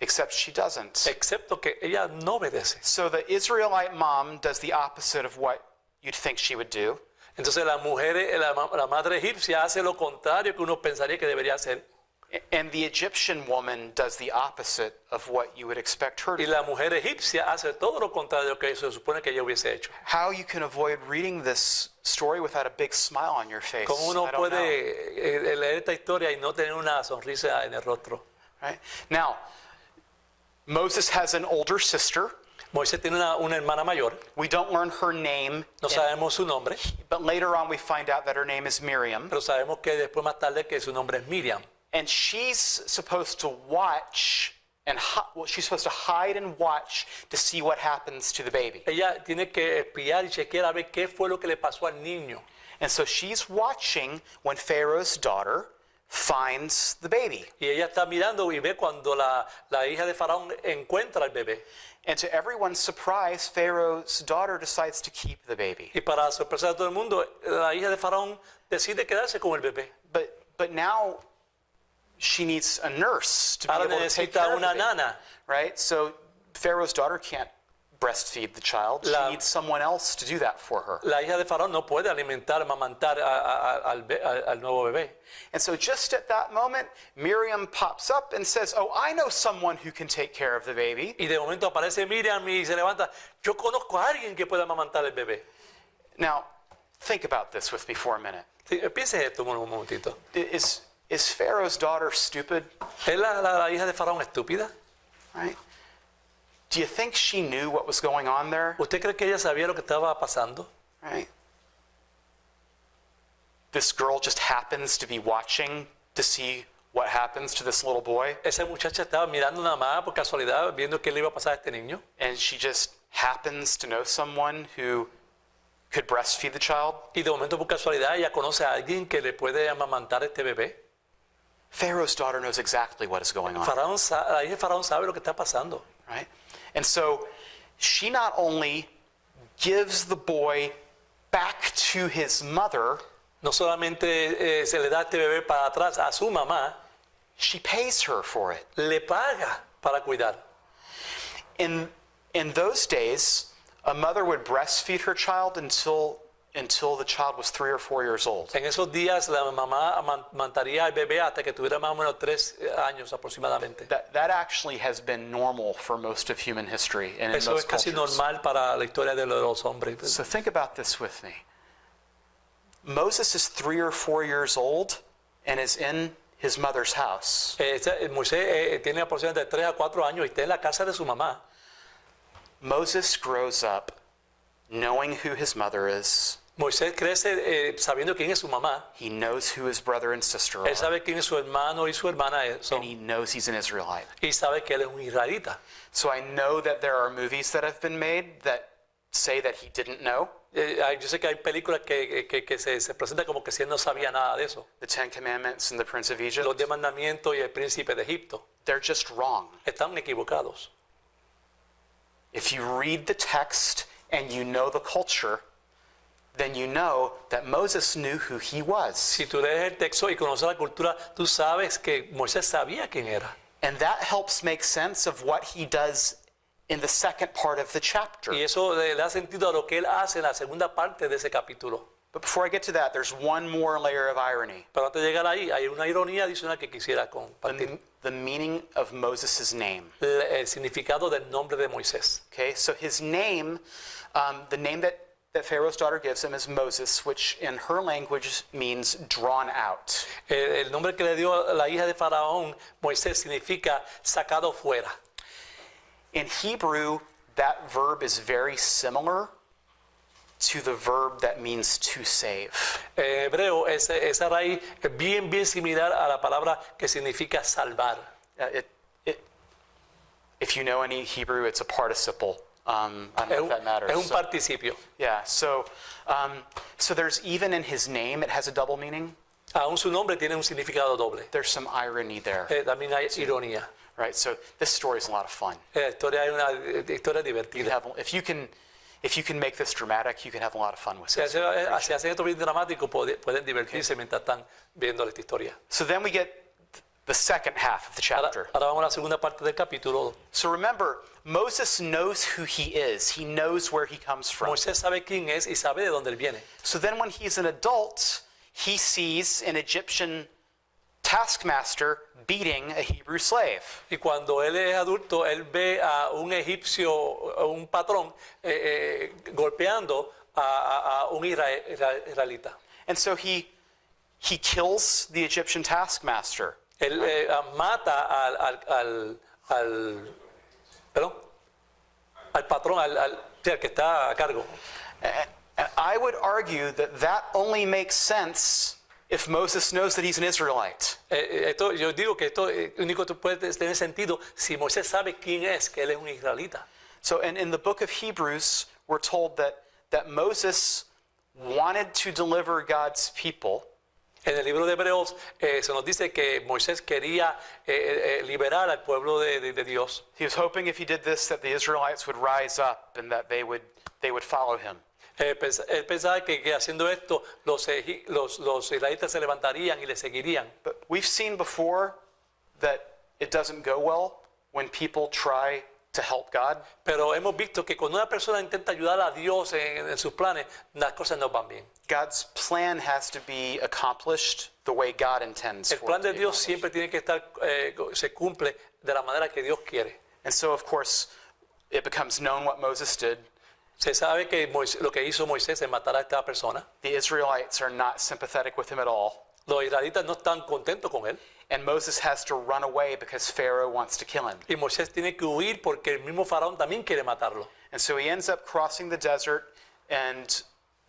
Except she doesn't. Excepto que ella no obedece. So the Israelite mom does the opposite of what you'd think she would do. Entonces la madre egipcia hace lo contrario que uno pensaría que debería hacer. And the Egyptian woman does the opposite of what you would expect her to Y do. la mujer egipcia hace todo lo contrario que se supone que ella hubiese hecho. How you can avoid reading this story without a big smile on your face, ¿Cómo uno I don't know. puede leer esta historia y no tener una sonrisa en el rostro? Right? Now, Moses has an older sister. Moisés tiene una hermana mayor, We don't learn her name, no sabemos su nombre, but later on we find out that her name is Miriam. pero sabemos que después más tarde que su nombre es Miriam. And she's supposed to watch and she's supposed to hide and watch to see what happens to the baby. Ella tiene que espiar y chequear a ver qué fue lo que le pasó al niño. And so she's watching when Pharaoh's daughter finds the baby. Y ella está mirando y ve cuando la hija de Faraón encuentra al bebé. And to everyone's surprise, Pharaoh's daughter decides to keep the baby. Y para sorpresa de todo el mundo, la hija de Faraón decide quedarse con el bebé. But now she needs a nurse to be Ahora able to take necesita care of the una baby, nana. right? So Pharaoh's daughter can't breastfeed the child. She La- needs someone else to do that for her. La hija de Faraón no puede alimentar, amamantar al nuevo bebé. And so just at that moment, Miriam pops up and says, oh, I know someone who can take care of the baby. Y de momento aparece Miriam y se levanta. Yo conozco a alguien que pueda amamantar el bebé. Now, think about this with me for a minute. Sí, piense esto un momentito. Is Pharaoh's daughter stupid? ¿Es la hija de Faraón estúpida? Right? Do you think she knew what was going on there? ¿Usted cree que ella sabía lo que estaba pasando? Right? This girl just happens to be watching to see what happens to this little boy, Esa muchacha estaba mirando nada más por casualidad, viendo qué le iba a pasar a este niño. and she just happens to know someone who could breastfeed the child. Y de momento por casualidad ella conoce a alguien que le puede amamantar a este bebé. Pharaoh's daughter knows exactly what is going on, La hija de Faraón sabe lo que está pasando. right? And so she not only gives the boy back to his mother, No solamente se le da este bebé para atrás a su mamá, she pays her for it. le paga para cuidar. In those days, a mother would breastfeed her child until the child was 3 or 4 years old. En esos días la mamá amamantaría al bebé hasta que tuviera más o menos 3 años aproximadamente. That actually has been normal for most of human history and in Eso most es casi cultures. normal para la historia de los hombres. So think about this with me. Moses is 3 or 4 years old and is in his mother's house. Moisés tiene aproximadamente 3 a 4 años y está en la casa de su mamá. Moses grows up knowing who his mother is. Moisés crece sabiendo quién es su mamá. He knows who his brother and sister Él are. sabe quién es su hermano y su hermana son. And he knows he's an Israelite. Y sabe que él es un israelita. So I know that there are movies that have been made that say that he didn't know. Yo sé que hay películas que se presentan como que si él no sabía nada de eso. The Ten Commandments and the Prince of Los Egypt. 10 mandamientos y el príncipe de Egipto They're just wrong. están equivocados. If you read the text and you know the culture, then you know that Moses knew who he was. Si tú lees el texto y conoces la cultura, tú sabes que Moisés sabía quién era. And that helps make sense of what he does in the second part of the chapter. Y eso le da sentido a lo que él hace en la segunda parte de ese capítulo. But before I get to that, there's one more layer of irony. Pero antes de llegar ahí, hay una ironía adicional que quisiera compartir. The meaning of Moses' name. El significado del nombre de Moisés. Okay, so his name, the name that Pharaoh's daughter gives him is Moses, which in her language means drawn out. El nombre que le dio la hija de Faraón, Moisés, significa sacado fuera. In Hebrew, that verb is very similar to the verb that means to save. En hebreo, esa raíz es bien similar a la palabra que significa salvar. If you know any Hebrew, it's a participle. I don't know if that matters. Es un participio. Yeah, so there's even in his name, it has a double meaning. Aún su nombre tiene un significado doble. There's some irony there, También hay ironía. right? So this story is a lot of fun. La historia hay una historia You divertida. have, if you can make this dramatic, you can have a lot of fun with Si it. hacen esto bien dramático, pueden divertirse mientras están viendo esta historia. So then we get the second half of the chapter. Ahora vamos a la segunda parte del capítulo. So remember, Moses knows who he is. He knows where he comes from. Moisés sabe quién es y sabe de dónde él viene. So then when he's an adult, he sees an Egyptian taskmaster beating a Hebrew slave. Y cuando él es adulto, él ve a un egipcio, un patrón, golpeando a un israelita. And so he kills the Egyptian taskmaster. Él mata al patrón, al que está a cargo. And I would argue that only makes sense if Moses knows that he's an Israelite. Yo digo que esto único puede tener sentido si Moisés sabe quién es, que él es un israelita. So in the book of Hebrews, we're told that Moses wanted to deliver God's people. En el libro de Hebreos se nos dice que Moisés quería liberar al pueblo de Dios. He was hoping if he did this that the Israelites would rise up and that they would follow him. Él pensaba que haciendo esto los israelitas se levantarían y le seguirían. But we've seen before that it doesn't go well when people try to help God, Pero hemos visto que cuando una persona intenta ayudar a Dios en sus planes, las cosas no van bien. God's plan has to be accomplished the way God intends El for plan it to de be Dios accomplished. siempre tiene que estar, se cumple de la manera que Dios quiere. And so, of course, it becomes known what Moses did. Se sabe que lo que hizo Moisés es matar a esta persona. The Israelites are not sympathetic with him at all. Los israelitas no están contentos con él. And Moses has to run away because Pharaoh wants to kill him. Y Moisés tiene que huir porque el mismo faraón también quiere matarlo. And so he ends up crossing the desert and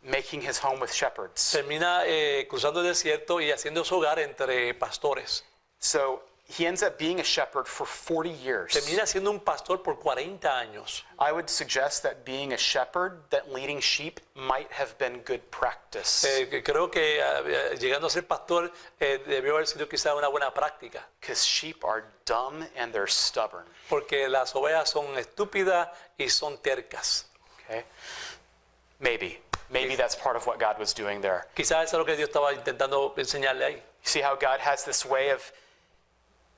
making his home with shepherds. Termina cruzando el desierto y haciendo su hogar entre pastores. So he ends up being a shepherd for 40 years. Termina siendo un pastor por 40 años. I would suggest that being a shepherd, that leading sheep, might have been good practice. Creo que llegando a ser pastor debió haber sido quizá una buena práctica. Because sheep are dumb and they're stubborn. Porque las ovejas son estúpidas y son tercas. Okay? Maybe that's part of what God was doing there. Quizás eso es lo que Dios estaba intentando enseñarle ahí. You see how God has this way of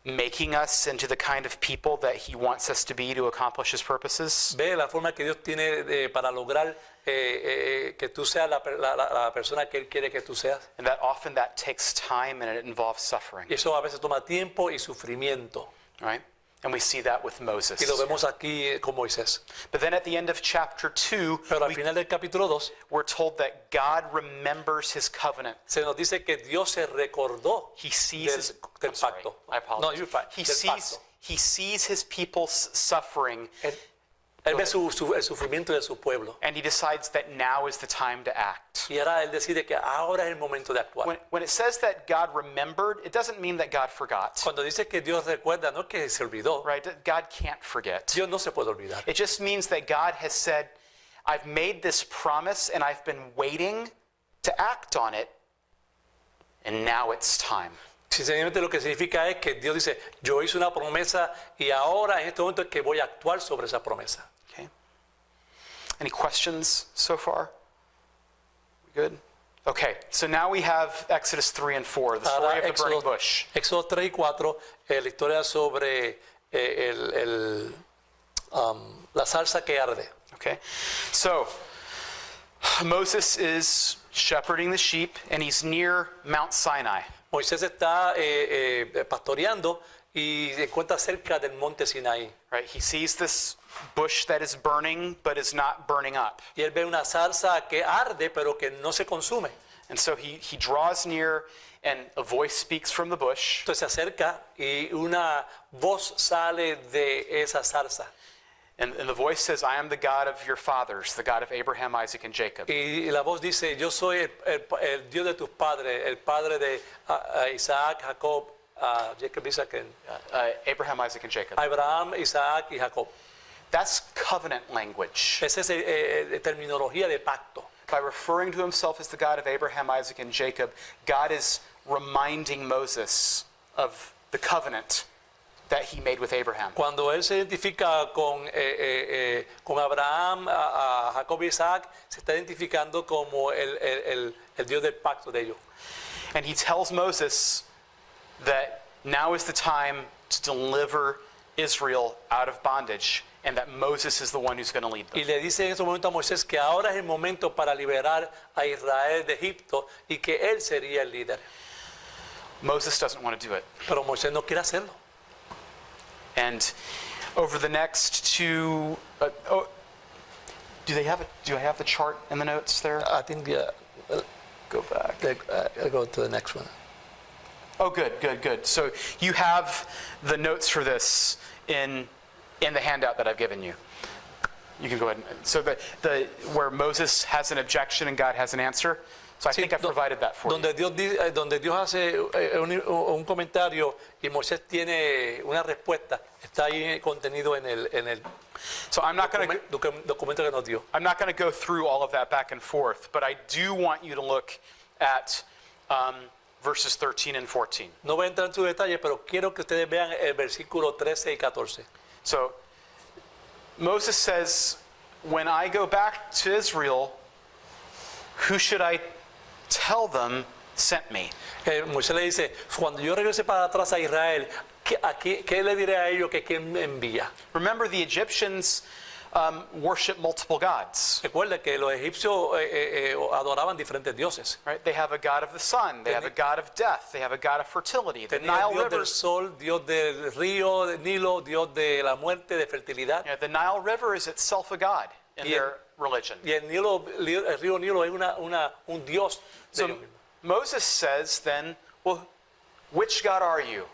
making us into the kind of people that he wants us to be to accomplish his purposes? Ve la forma que Dios tiene para lograr que tú seas la persona que Él quiere que tú seas. And that often that takes time and it involves suffering, Y eso a veces toma tiempo y sufrimiento. right? And we see that with Y lo Moses. vemos aquí con Moisés. But then at the end of chapter 2, Pero al final del capítulo 2 we're told that God remembers his covenant. se nos dice que Dios se recordó He sees his del I'm sorry, pacto. I apologize. No, you're fine. He Del sees pacto. he sees his people's suffering, Él ve el sufrimiento de su pueblo. and he decides that now is the time to act. Y ahora Él decide que ahora es el momento de actuar. When it says that God remembered, it doesn't mean that God forgot, Cuando dice que Dios recuerda, no es que se olvidó. right? God can't forget. Dios no se puede olvidar. It just means that God has said, I've made this promise and I've been waiting to act on it, and now it's time. Sinceramente lo que significa es que Dios dice, yo hice una promesa y ahora en este momento es que voy a actuar sobre esa promesa. Okay. Any questions so far? We good? Okay, so now we have Exodus 3 and 4, the story Ahora, of the burning bush. Éxodo 3 y 4, la historia sobre la salsa que arde. Okay, so Moses is shepherding the sheep and he's near Mount Sinai. Moisés está pastoreando y se encuentra cerca del monte Sinaí. Right, he sees this bush that is burning but is not burning up. Y él ve una salsa que arde pero que no se consume. And so he draws near and a voice speaks from the bush. Entonces se acerca y una voz sale de esa salsa. And the voice says, I am the God of your fathers, the God of Abraham, Isaac, and Jacob. Y la voz dice, yo soy el Dios de tus padres, el padre de Isaac, Jacob, Jacob, Isaac, Abraham, Isaac, and Jacob. Abraham, Isaac y Jacob. That's covenant language. Esa es terminología de pacto. By referring to himself as the God of Abraham, Isaac, and Jacob, God is reminding Moses of the covenant that he made with Abraham. Cuando él se identifica con Abraham, a Jacob y Isaac, se está identificando como el Dios del pacto de ellos. And he tells Moses that now is the time to deliver Israel out of bondage, and that Moses is the one who's going to lead them. Y le dice en ese momento a Moisés que ahora es el momento para liberar a Israel de Egipto y que él sería el líder. Moses doesn't want to do it. Pero Moisés no quiere hacerlo. And over the next two, do I have the chart in the notes there? I think Go back. I'll go to the next one. Oh, good. So you have the notes for this in the handout that I've given you. You can go ahead. So the where Moses has an objection and God has an answer. So I think I've provided that for you. Donde Dios hace un comentario y Moisés tiene una respuesta, está ahí contenido en el So I'm not going to documento que nos dio. I'm not going to go through all of that back and forth, but I do want you to look at verses 13 and 14. No voy a entrar en su detalle, pero quiero que ustedes vean el versículo 13 y 14. So Moses says, when I go back to Israel, who should I tell them sent me? Moisés le dice, cuando yo regrese para atrás a Israel, ¿Qué le diré a ellos que quién me envía? Remember, the Egyptians worship multiple gods. Recuerda que los egipcios adoraban diferentes dioses. Right? They have a god of the sun, they have a god of death, they have a god of fertility. The Tenía Nile Dios del River, sol, Dios del río, del Nilo, Dios de la muerte, de fertilidad. the Nile River is itself a god in Yeah. their religion. Y el río Nilo es un Dios. De So ellos mismos. Moses says then, well, which God are you?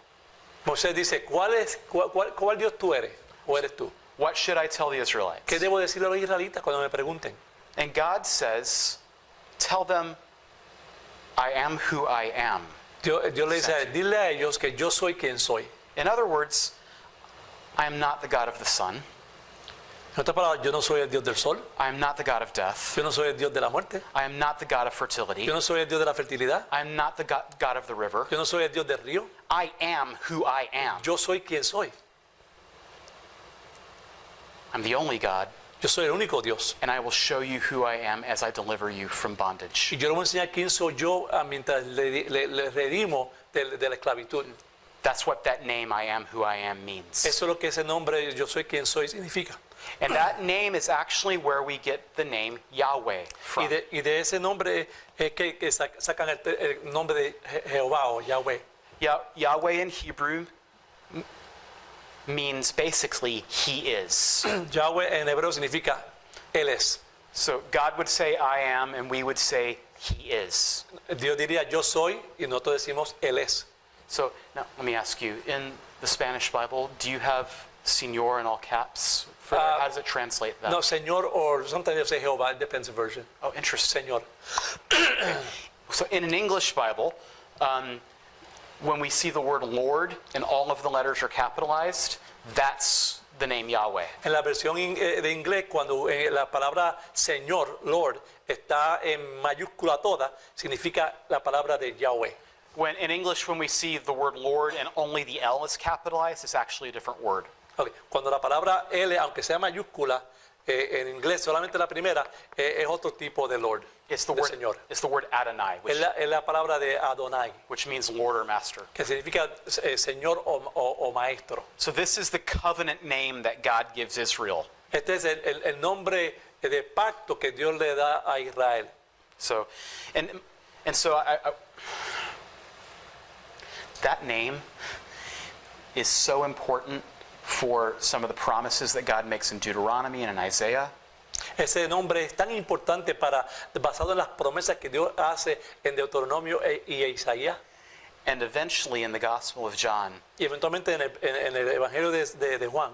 Moisés dice, ¿cuál Dios tú eres? ¿O eres tú? What should I tell the Israelites? ¿Qué debo decirle a los israelitas cuando me pregunten? And God says, tell them, I am who I am. Dios le dice, dile a ellos que yo soy quien soy. In other words, I am not the God of the sun. En otras palabras, yo no soy el Dios del sol, I am not the God of death. yo no soy el Dios de la muerte, I am not the God of fertility. yo no soy el Dios de la fertilidad, I am not the God of the river. yo no soy el Dios del río, I am who I am. yo soy quien soy. I'm the only God, Yo soy el único Dios. and I will show you who I am as I deliver you from bondage. Y yo le voy a enseñar quién soy yo mientras le redimo de la esclavitud. That's what that name, I am who I am, means. Eso es lo que ese nombre, yo soy quien soy, significa. And that name is actually where we get the name Yahweh from. Y de ese nombre es que sacan el nombre de Jehová o Yahweh. Yahweh in Hebrew means basically He is. Yahweh en hebreo significa Él es. So God would say I am, and we would say He is. Dios diría yo soy y nosotros decimos Él es. So now let me ask you, in the Spanish Bible, do you have Señor in all caps? How does it translate that? No, Señor, or sometimes they say Jehová, it depends on version. Oh, interesting. Señor. So in an English Bible, when we see the word Lord and all of the letters are capitalized, that's the name Yahweh. En la versión de inglés, cuando la palabra Señor, Lord, está en mayúscula toda, significa la palabra de Yahweh. When in English, when we see the word Lord and only the L is capitalized, it's actually a different word. Okay. Cuando la palabra L, aunque sea mayúscula, en inglés solamente la primera, es otro tipo de Lord, It's the de word. Señor. It's the word Adonai, Es la palabra de Adonai, which means Lord or Master. que significa Señor o Maestro. So this is the covenant name that God gives Israel. Este es el nombre de pacto que Dios le da a Israel. So, and so that name is so important for some of the promises that God makes in Deuteronomy and in Isaiah. Ese nombre es tan importante basado en las promesas que Dios hace en Deuteronomio y Isaías. And eventually in the Gospel of John, Y eventualmente en el Evangelio de Juan,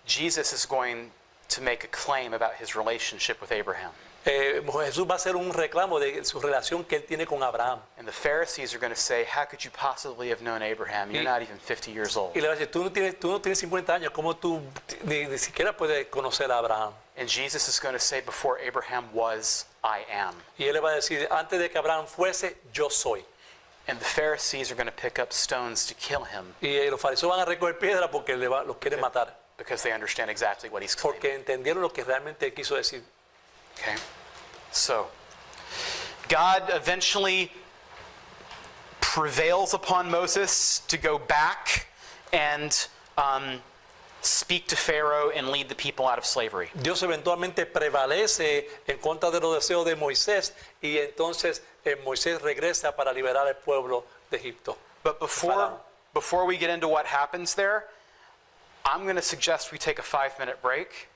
Jesus is going to make a claim about his relationship with Abraham. Jesús va a hacer un reclamo de su relación que él tiene con Abraham. And the Pharisees are going to say, how could you possibly have known Abraham? You're not even 50 years old. Y le va a decir, tú no tienes 50 años, ¿cómo tú ni siquiera puedes conocer a Abraham? And Jesus is going to say, before Abraham was, I am. Y él le va a decir, antes de que Abraham fuese, yo soy. And the Pharisees are going to pick up stones to kill him Y los fariseos van a recoger piedra porque los quieren matar. because they understand exactly what he's claiming. Porque entendieron lo que realmente él quiso decir. Okay? So, God eventually prevails upon Moses to go back and speak to Pharaoh and lead the people out of slavery. Dios eventualmente prevalece en contra de los deseos de Moisés y entonces Moisés regresa para liberar al pueblo de Egipto. But before we get into what happens there, I'm going to suggest we take a 5-minute break